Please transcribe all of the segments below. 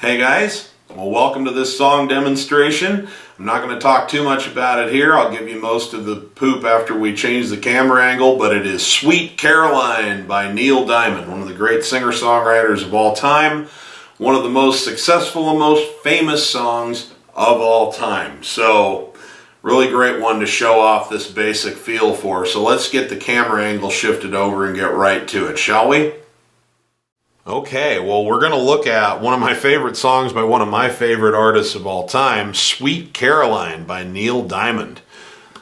Hey guys, well welcome to this song demonstration. I'm not going to talk too much about it here. I'll give you most of the poop after we change the camera angle, but it is Sweet Caroline by Neil Diamond, one of the great singer-songwriters of all time, one of the most successful and most famous songs of all time. So, really great one to show off this basic feel for. So let's get the camera angle shifted over and get right to it, shall we? Okay, well, we're going to look at one of my favorite songs by one of my favorite artists of all time, Sweet Caroline by Neil Diamond.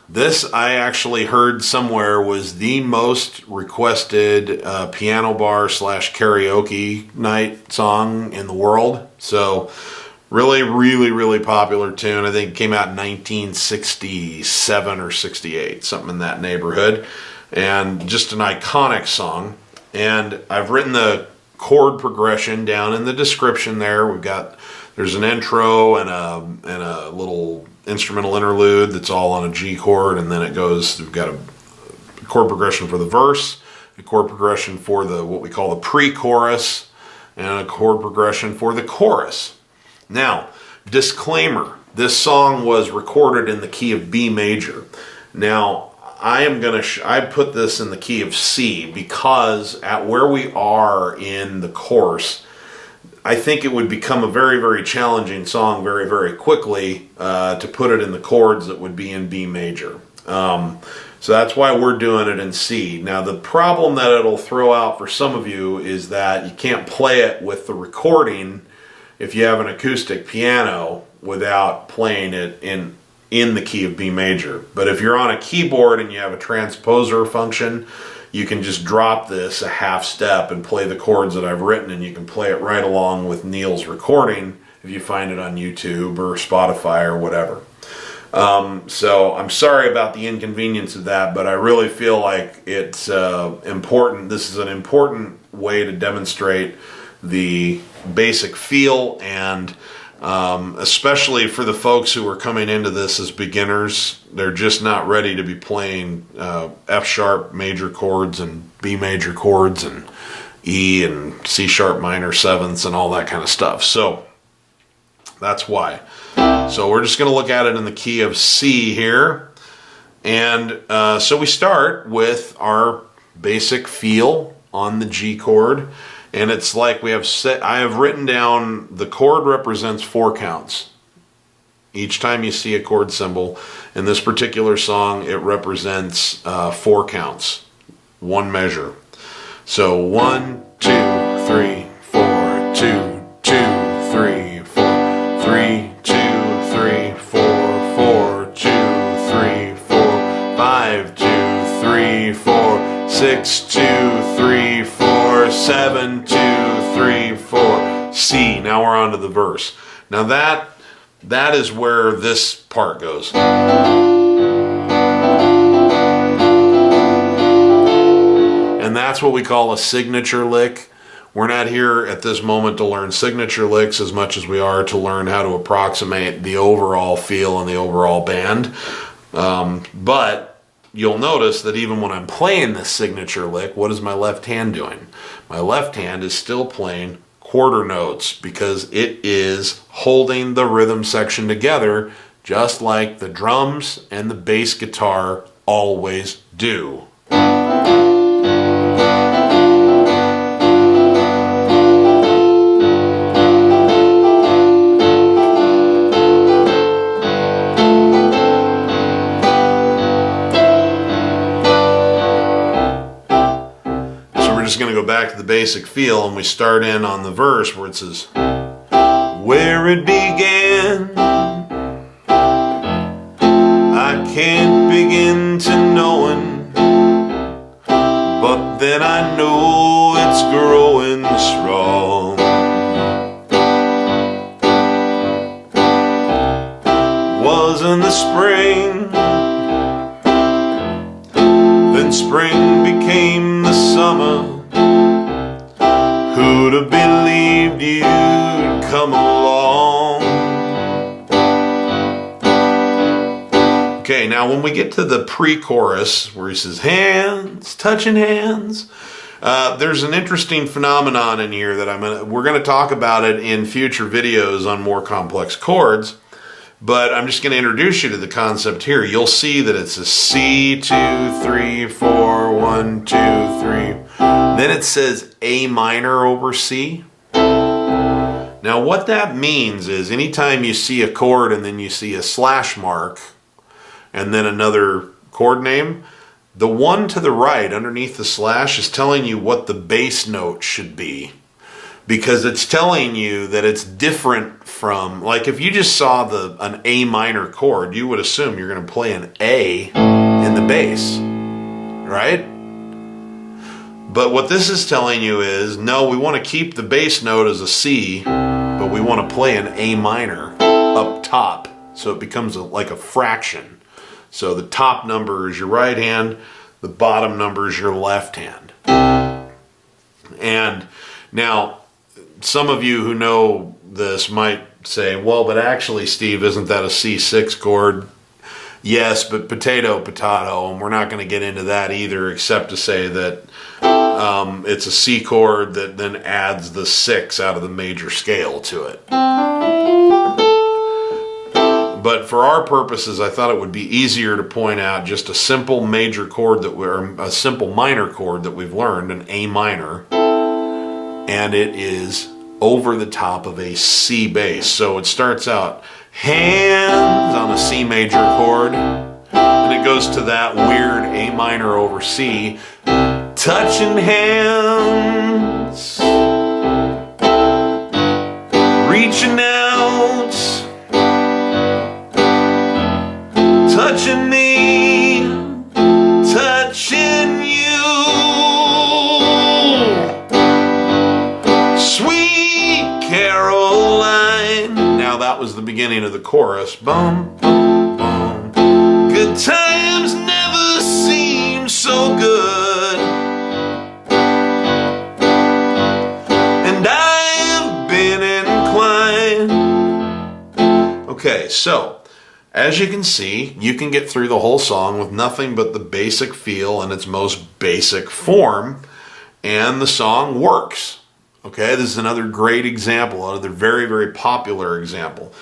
This, I actually heard somewhere, was the most requested piano bar / karaoke night song in the world. So, really popular tune. I think it came out in 1967 or 68, something in that neighborhood. And just an iconic song. And I've written the chord progression down in the description there. There's an intro and a little instrumental interlude that's all on a G chord, and then we've got a chord progression for the verse, a chord progression for what we call the pre-chorus, and a chord progression for the chorus. Now, disclaimer, this song was recorded in the key of B major. Now, I put this in the key of C because at where we are in the course, I think it would become a very challenging song very quickly to put it in the chords that would be in B major. So that's why we're doing it in C. Now the problem that it'll throw out for some of you is that you can't play it with the recording if you have an acoustic piano without playing it in the key of B major. But if you're on a keyboard and you have a transposer function, you can just drop this a half step and play the chords that I've written, and you can play it right along with Neil's recording if you find it on YouTube or Spotify or whatever. So I'm sorry about the inconvenience of that, but I really feel like it's important. This is an important way to demonstrate the basic feel, and especially for the folks who are coming into this as beginners. They're just not ready to be playing F sharp major chords and B major chords and E and C sharp minor sevenths and all that kind of stuff. So that's why. So we're just going to look at it in the key of C here. And so we start with our basic feel on the G chord. And it's like I have written down, the chord represents 4 counts. Each time you see a chord symbol in this particular song, it represents 4 counts, 1 measure. So 1, 2, 3, 4, 2, 2, 3, 4, 3, 2, 3, 4, 4, 2, 3, 4, 5, 2, 3, 4, 6, 2, 3, 4, 7, 2, 3, 4, C. Now we're on to the verse. Now that is where this part goes. And that's what we call a signature lick. We're not here at this moment to learn signature licks as much as we are to learn how to approximate the overall feel and the overall band. But you'll notice that even when I'm playing this signature lick, what is my left hand doing? My left hand is still playing quarter notes because it is holding the rhythm section together just like the drums and the bass guitar always do. Just going to go back to the basic feel, and we start in on the verse where it says, where it began, I can't begin to knowing, but then I know it's growing strong. Was in the spring, then spring became the summer. Who'd have believed you'd come along? Okay, now when we get to the pre-chorus where he says hands, touching hands, There's an interesting phenomenon in here that we're gonna talk about it in future videos on more complex chords, but I'm just gonna introduce you to the concept here. You'll see that it's a C, 2, 3, 4, 1, 2, 3. Then it says A minor over C. Now what that means is anytime you see a chord and then you see a slash mark and then another chord name, the one to the right underneath the slash is telling you what the bass note should be, because it's telling you that it's different from, like if you just saw an A minor chord, you would assume you're going to play an A in the bass, right? But what this is telling you is, no, we want to keep the bass note as a C, but we want to play an A minor up top, so it becomes like a fraction. So the top number is your right hand, the bottom number is your left hand. And now, some of you who know this might say, well, but actually, Steve, isn't that a C6 chord? Yes, but potato, and we're not going to get into that either, except to say that it's a C chord that then adds the 6 out of the major scale to it. But for our purposes, I thought it would be easier to point out just a simple major chord a simple minor chord that we've learned, an A minor, and it is over the top of a C bass. So it starts out hands on a C major chord, and it goes to that weird A minor over C, touching hands, reaching out, touching me, touching you, sweet Caroline. Now that was the beginning of the chorus. Bum, bum, bum. Good times never seem so good, and I've been inclined. Okay, so as you can see, you can get through the whole song with nothing but the basic feel in its most basic form, and the song works. Okay, this is another great example, another very, very popular example.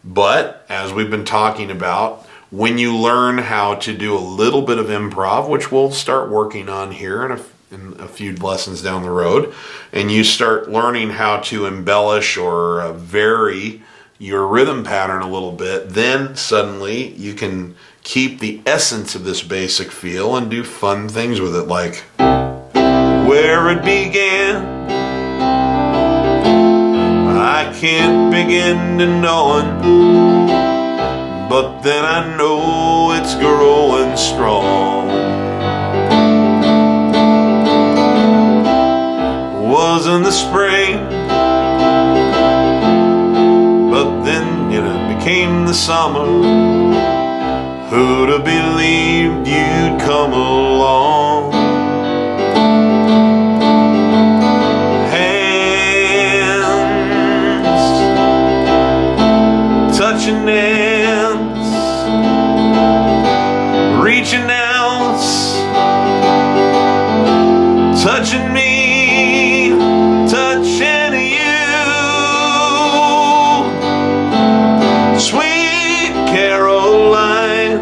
But, as we've been talking about, when you learn how to do a little bit of improv, which we'll start working on here in a few lessons down the road, and you start learning how to embellish or vary your rhythm pattern a little bit, then suddenly you can keep the essence of this basic feel and do fun things with it, like where it began, I can't begin to know it, but then I know it's growing strong. Was in the spring, but then, became the summer. Who'd have believed you'd come along? Hands, touching hands, reaching out, touching me, touching you, sweet Caroline.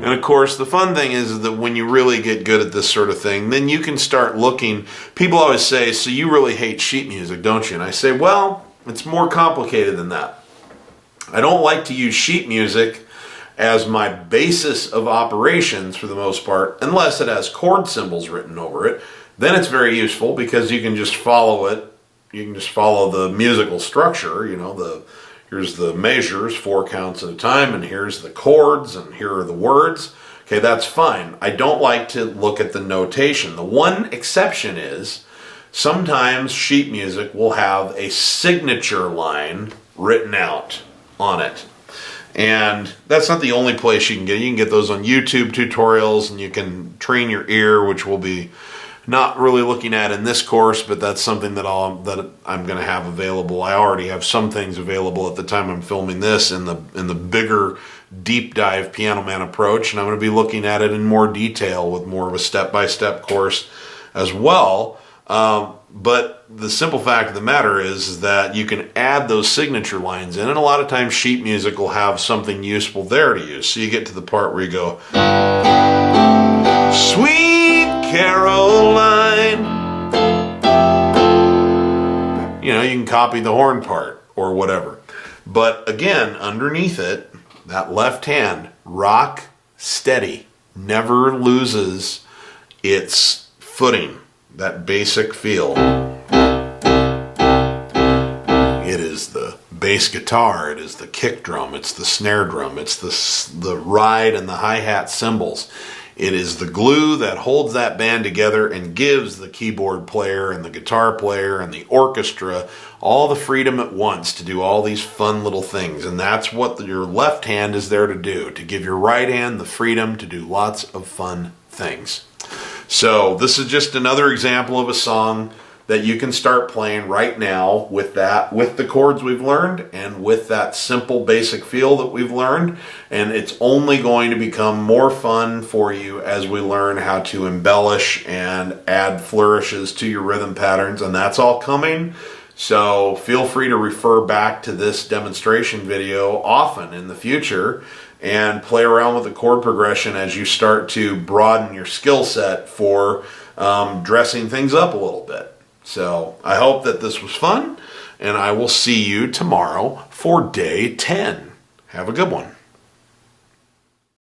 And of course, the fun thing is that when you really get good at this sort of thing, then you can start looking. People always say, so you really hate sheet music, don't you? And I say, well, it's more complicated than that. I don't like to use sheet music as my basis of operations for the most part, unless it has chord symbols written over it. Then it's very useful because you can just follow it. You can just follow the musical structure, here's the measures, 4 counts at a time, and here's the chords, and here are the words. Okay, that's fine. I don't like to look at the notation. The one exception is sometimes sheet music will have a signature line written out on it. And that's not the only place you can get it. You can get those on YouTube tutorials, and you can train your ear, which will be not really looking at in this course, but that's something that I'm going to have available. I already have some things available at the time I'm filming this in the bigger deep dive Piano Man approach, and I'm going to be looking at it in more detail with more of a step-by-step course as well. But the simple fact of the matter is that you can add those signature lines in, and a lot of times sheet music will have something useful there to use. So you get to the part where you go, Sweet Caroline. You know, you can copy the horn part or whatever. But again, underneath it, that left hand, rock steady, never loses its footing, that basic feel. It is the bass guitar, it is the kick drum, it's the snare drum, it's the ride and the hi-hat cymbals. It is the glue that holds that band together and gives the keyboard player and the guitar player and the orchestra all the freedom at once to do all these fun little things. And that's what your left hand is there to do, to give your right hand the freedom to do lots of fun things. So this is just another example of a song that you can start playing right now with the chords we've learned and with that simple basic feel that we've learned. And it's only going to become more fun for you as we learn how to embellish and add flourishes to your rhythm patterns, and that's all coming. So feel free to refer back to this demonstration video often in the future and play around with the chord progression as you start to broaden your skill set for dressing things up a little bit. So I hope that this was fun, and I will see you tomorrow for day 10. Have a good one.